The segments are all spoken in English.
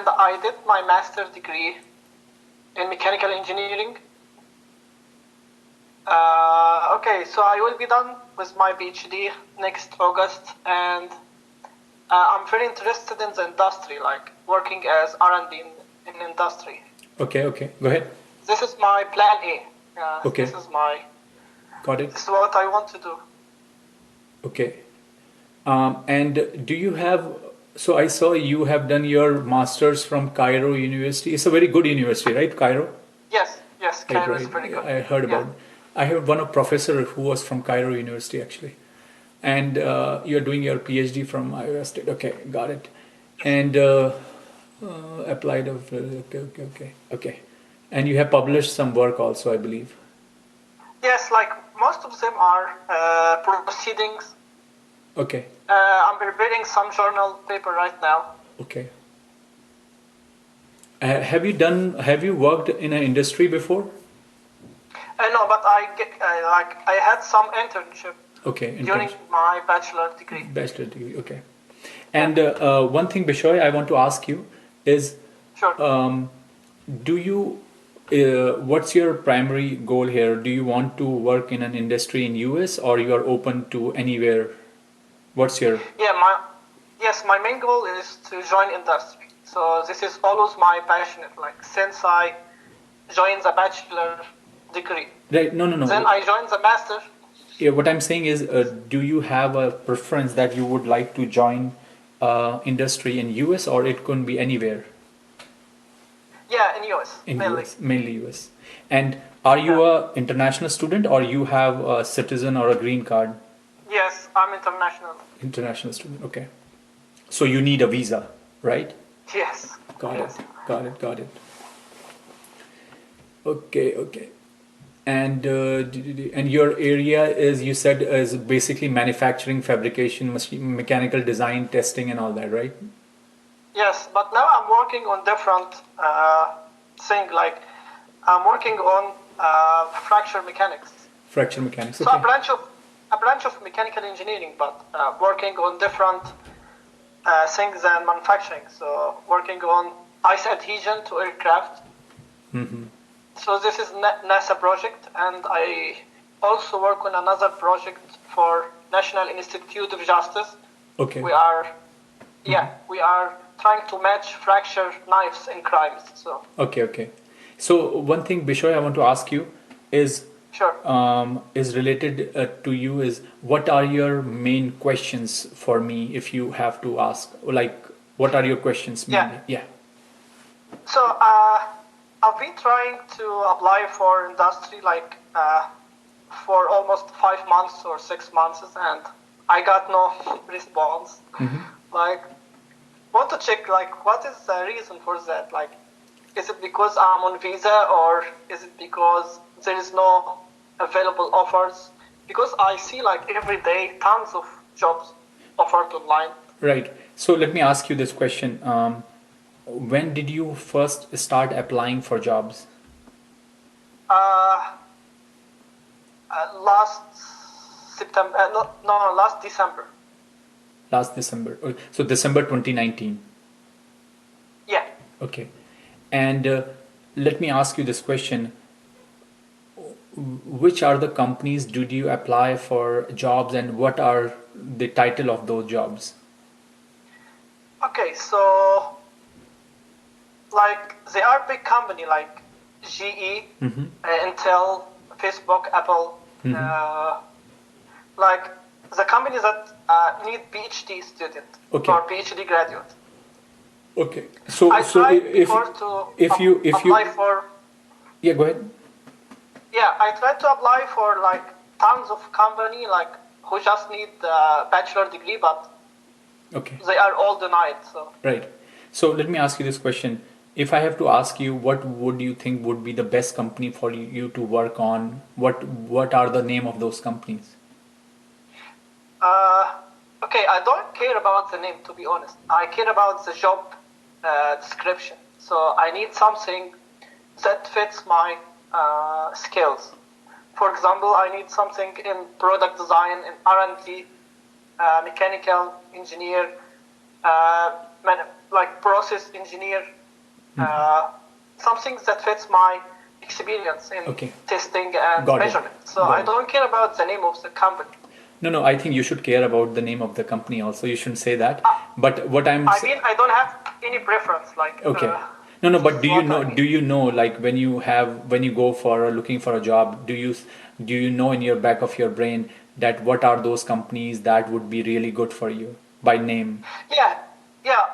and I did my master's degree in mechanical engineering. Okay, so I will be done with my PhD next August, and I'm very interested in the industry, like working as R&D in industry. Okay, go ahead. This is my plan A. Okay. Got it. This is what I want to do. Okay. And do you have, so I saw you have done your master's from Cairo University. It's a very good university, right? Cairo? Yes, Cairo Right. is very good. I heard about it. I have one professor who was from Cairo University actually. And you're doing your PhD from Iowa State. Okay, got it. And applied of, okay. And you have published some work also, I believe. Yes, like most of them are proceedings. Okay. I'm preparing some journal paper right now. Okay. Have you worked in an industry before? No, but I had some internship. Okay. During my bachelor degree. Okay. And one thing, Bishoy, I want to ask you is, sure. Do you, what's your primary goal here? Do you want to work in an industry in US, or you are open to anywhere? What's your? My main goal is to join industry. So this is always my passion. Like since I joined the bachelor degree. Right. No. Then I joined the master. Yeah. What I'm saying is, do you have a preference that you would like to join industry in US, or it could be anywhere? Yeah, in US. Mainly US. And are you a international student, or you have a citizen or a green card? Yes, I'm international. International student. Okay. So you need a visa, right? Yes. Got it. Okay. And your area is, you said, is basically manufacturing, fabrication, mechanical design, testing, and all that, right? Yes, but now I'm working on different thing. Like I'm working on fracture mechanics. Fracture mechanics. Okay. So a branch of mechanical engineering, but working on different things than manufacturing. So working on ice adhesion to aircraft. Mm-hmm. So this is NASA project, and I also work on another project for National Institute of Justice. Okay. We are trying to match fracture knives in crimes. So. Okay. So one thing, Bishoy, I want to ask you is. Sure. Is related to you is, what are your main questions for me if you have to ask? Like, what are your questions mainly? Yeah. So I've been trying to apply for industry for almost 5 months or 6 months, and I got no response. Mm-hmm. Like, want to check what is the reason for that? Like, is it because I'm on visa, or is it because there is no available offers? Because I see every day tons of jobs offered online. Right. So let me ask you this question. When did you first start applying for jobs? Last September. Last December. Last December. So December 2019. Yeah. Okay. And let me ask you this question. Which are the companies did you apply for jobs, and what are the title of those jobs? Okay, so they are big company like GE, mm-hmm. Intel, Facebook, Apple, mm-hmm. The companies that need PhD student or PhD graduate. Okay, so I tried if you apply for. Yeah, go ahead. Yeah, I tried to apply for tons of company who just need a bachelor degree, but they are all denied. So. Right. So let me ask you this question. If I have to ask you, what would you think would be the best company for you to work on? What are the name of those companies? Okay, I don't care about the name, to be honest. I care about the job description. So I need something that fits my skills. For example, I need something in product design, in R&D, mechanical engineer, like process engineer, something that fits my experience in Okay. testing and Got it. measurement. So Got I it. don't care about the name of the company. No, I think you should care about the name of the company also. You shouldn't say that. Uh, But what I mean, I don't have any preference. Like, okay. No, this but is what I do mean. you know, like when you go for looking for a job, do you know in your back of your brain that what are those companies that would be really good for you by name? Yeah, yeah.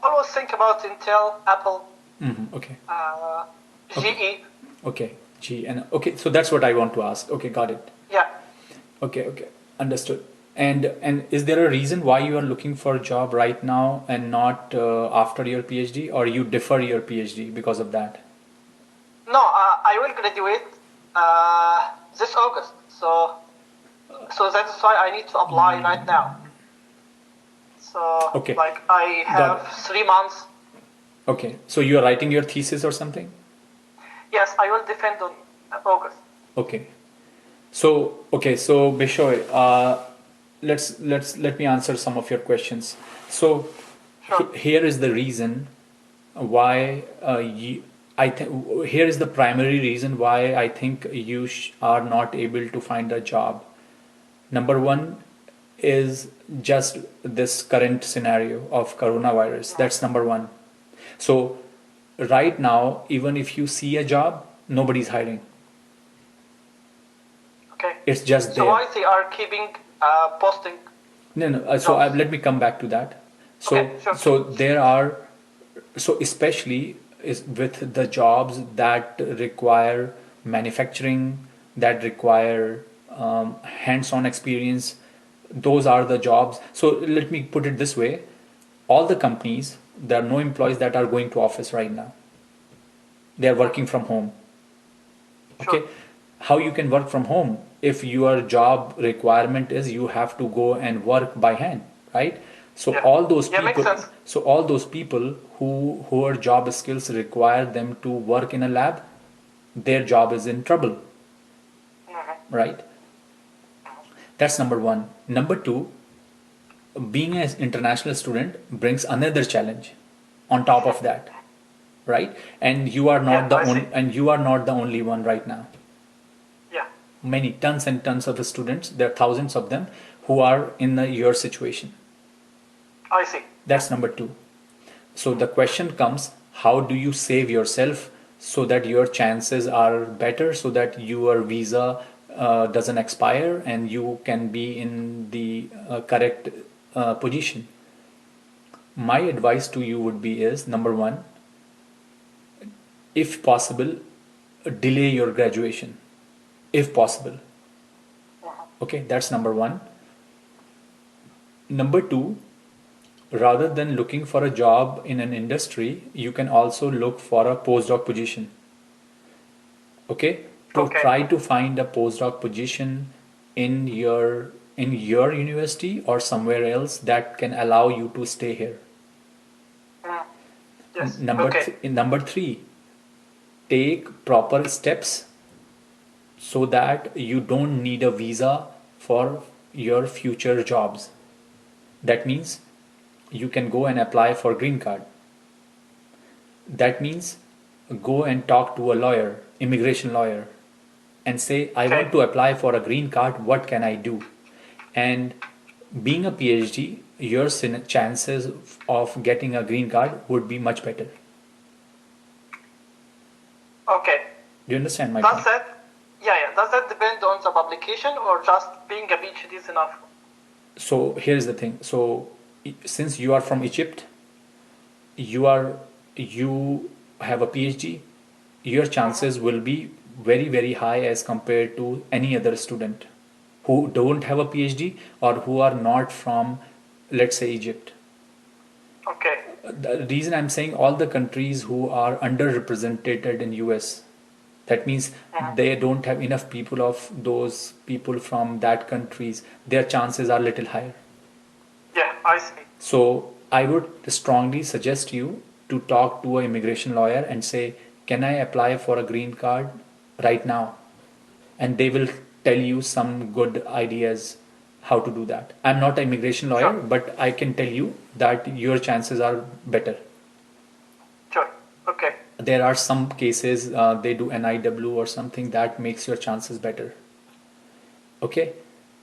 Always think about Intel, Apple, Okay. uh, Okay. GE. Okay. Gee, and okay, so that's what I want to ask. Okay, got it. Yeah. Okay, understood. And is there a reason why you are looking for a job right now and not after your PhD, or you defer your PhD because of that? No, I will graduate this August. So that is why I need to apply right now. So Okay, like I got it. have 3 months. Okay, so you are writing your thesis or something? Yes, I will defend on August. Okay. So Bishoy, let me answer some of your questions. So Sure. here is the reason why here is the primary reason why I think you are not able to find a job. Number one is just this current scenario of coronavirus. That's number one. So right now, even if you see a job, nobody's hiring. Okay. It's just So there. why they are keeping posting No. jobs? Let me come back to that. Okay, So, sure. so there are, so especially is with the jobs that require manufacturing, that require hands-on experience. Those are the jobs. So let me put it this way: all the companies, there are no employees that are going to office right now. They are working from home. Sure. Okay, how you can work from home if your job requirement is you have to go and work by hand, right? So Yeah. all those Yeah, makes people, sense. who are job skills require them to work in a lab, their job is in trouble, right? That's number one. Number two, being an international student brings another challenge on top of that, right? And you are Yeah, not I see. the only one right now. Yeah. Many tons and tons of students, there are thousands of them who are in your situation. I see. That's number two. So the question comes, how do you save yourself so that your chances are better, so that your visa doesn't expire and you can be in the correct position? My advice to you would be is number one, if possible, delay your graduation, if possible. Okay, that's number one. Number two, rather than looking for a job in an industry, you can also look for a postdoc position. Okay, to Okay. try to find a postdoc position in your university or somewhere else that can allow you to stay here. Mm. Yes. Okay. Number three, take proper steps so that you don't need a visa for your future jobs. That means you can go and apply for green card. That means go and talk to a lawyer, immigration lawyer, and say, I Okay. want to apply for a green card, what can I do? And being a PhD, your chances of getting a green card would be much better. Okay. Do you understand my Does point? that, yeah. Does that depend on the publication or just being a PhD is enough? So here's the thing. So since you are from Egypt, you have a PhD, your chances will be very very high as compared to any other student who don't have a PhD or who are not from, let's say, Egypt. Okay. The reason I'm saying all the countries who are underrepresented in US, that means they don't have enough people of those people from that countries, their chances are little higher. Yeah, I see. So I would strongly suggest you to talk to an immigration lawyer and say, can I apply for a green card right now? And they will tell you some good ideas how to do that. I'm not an immigration lawyer, Sure. but I can tell you that your chances are better. there are some cases they do NIW or something that makes your chances better. Okay,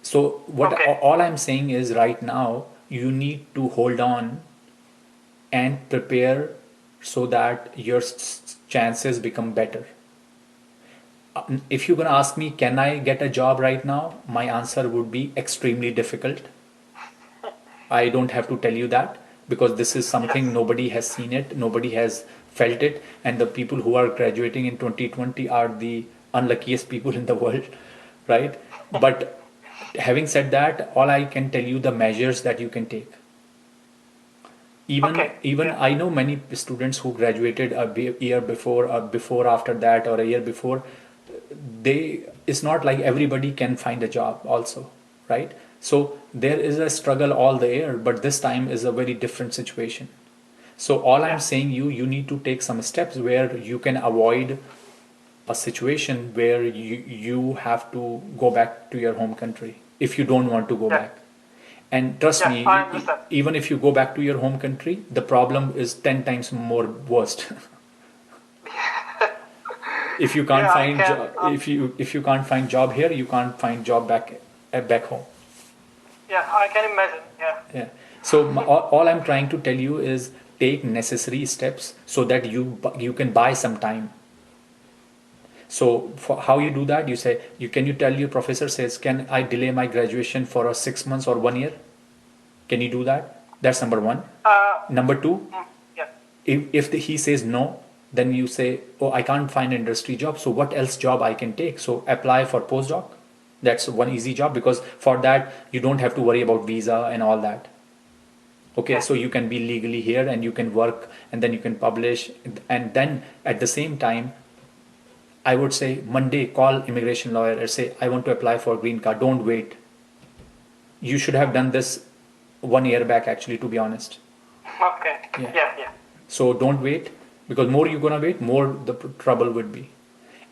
so what Okay. all I'm saying is right now you need to hold on and prepare so that your chances become better. If you're gonna ask me, can I get a job right now? My answer would be extremely difficult. I don't have to tell you that because this is something Yes. nobody has seen it, nobody has felt it, and the people who are graduating in 2020 are the unluckiest people in the world, right? But having said that, all I can tell you the measures that you can take. Even Okay. even Yeah. I know many students who graduated a year before, or before after that, or a year before. They It's not like everybody can find a job also, right? So there is a struggle all the year, but this time is a very different situation. So all I'm Yeah. saying, you need to take some steps where you can avoid a situation where you have to go back to your home country if you don't want to go Yeah. back. And trust Yeah. I me, understand. even if you go back to your home country, the problem is 10 times more worst. If you can't Yeah, I find can. if you can't find job here, you can't find job back home. Yeah, I can imagine. Yeah. Yeah. So all I'm trying to tell you is take necessary steps so that you can buy some time. So for how you do that, you say you tell your professor says, can I delay my graduation for a 6 months or 1 year? Can you do that? That's number one. Uh. Number two, Yeah. if he says no, then you say, oh, I can't find an industry job, so what else job I can take? So apply for postdoc. That's one easy job because for that you don't have to worry about visa and all that. Okay, Yeah. so you can be legally here and you can work and then you can publish, and then at the same time I would say Monday call immigration lawyer and say I want to apply for green card. Don't wait. You should have done this 1 year back actually, to be honest. Okay. Yeah. Yeah. Yeah. So don't wait, because more you're gonna wait, more the trouble would be.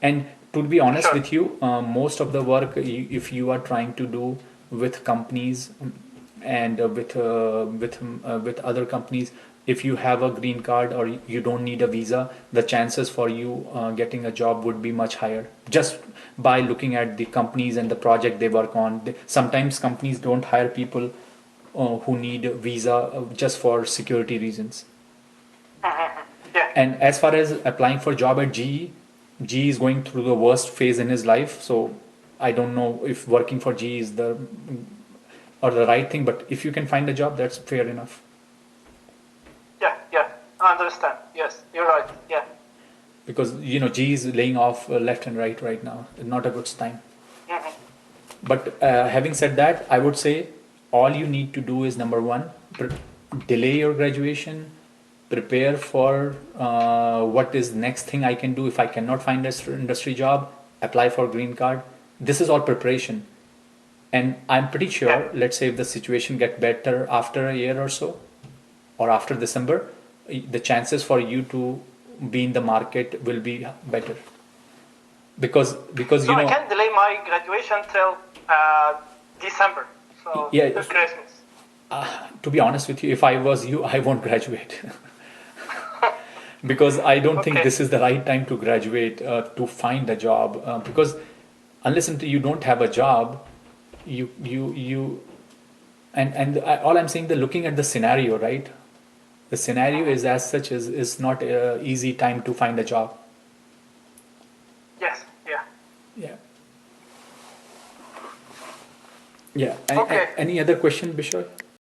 And to be honest Sure. with you, most of the work, if you are trying to do with companies, and with other companies, if you have a green card or you don't need a visa, the chances for you getting a job would be much higher. Just by looking at the companies and the project they work on. Sometimes companies don't hire people who need a visa just for security reasons. Yeah. And as far as applying for job at GE, GE is going through the worst phase in his life. So I don't know if working for GE is the right thing, but if you can find a job, that's fair enough. Yeah. Yeah. I understand. Yes, you're right. Yeah. Because GE is laying off left and right now. Not a good time. Hmm. But having said that, I would say all you need to do is number one, delay your graduation, prepare for what is next thing I can do if I cannot find an industry job, apply for green card. This is all preparation. And I'm pretty Yeah. sure, let's say if the situation get better after a year or so, or after December, the chances for you to be in the market will be better. Because So I can delay my graduation till December. So yeah, till Christmas. to be honest with you, if I was you, I won't graduate. Because I don't think Okay. this is the right time to graduate to find a job. Because unless until you don't have a job, you and all I'm saying, the looking at the scenario, right? The scenario is as such is not a easy time to find a job. Yes. Yeah. Yeah. Yeah. Okay. Any other question, Bishoy?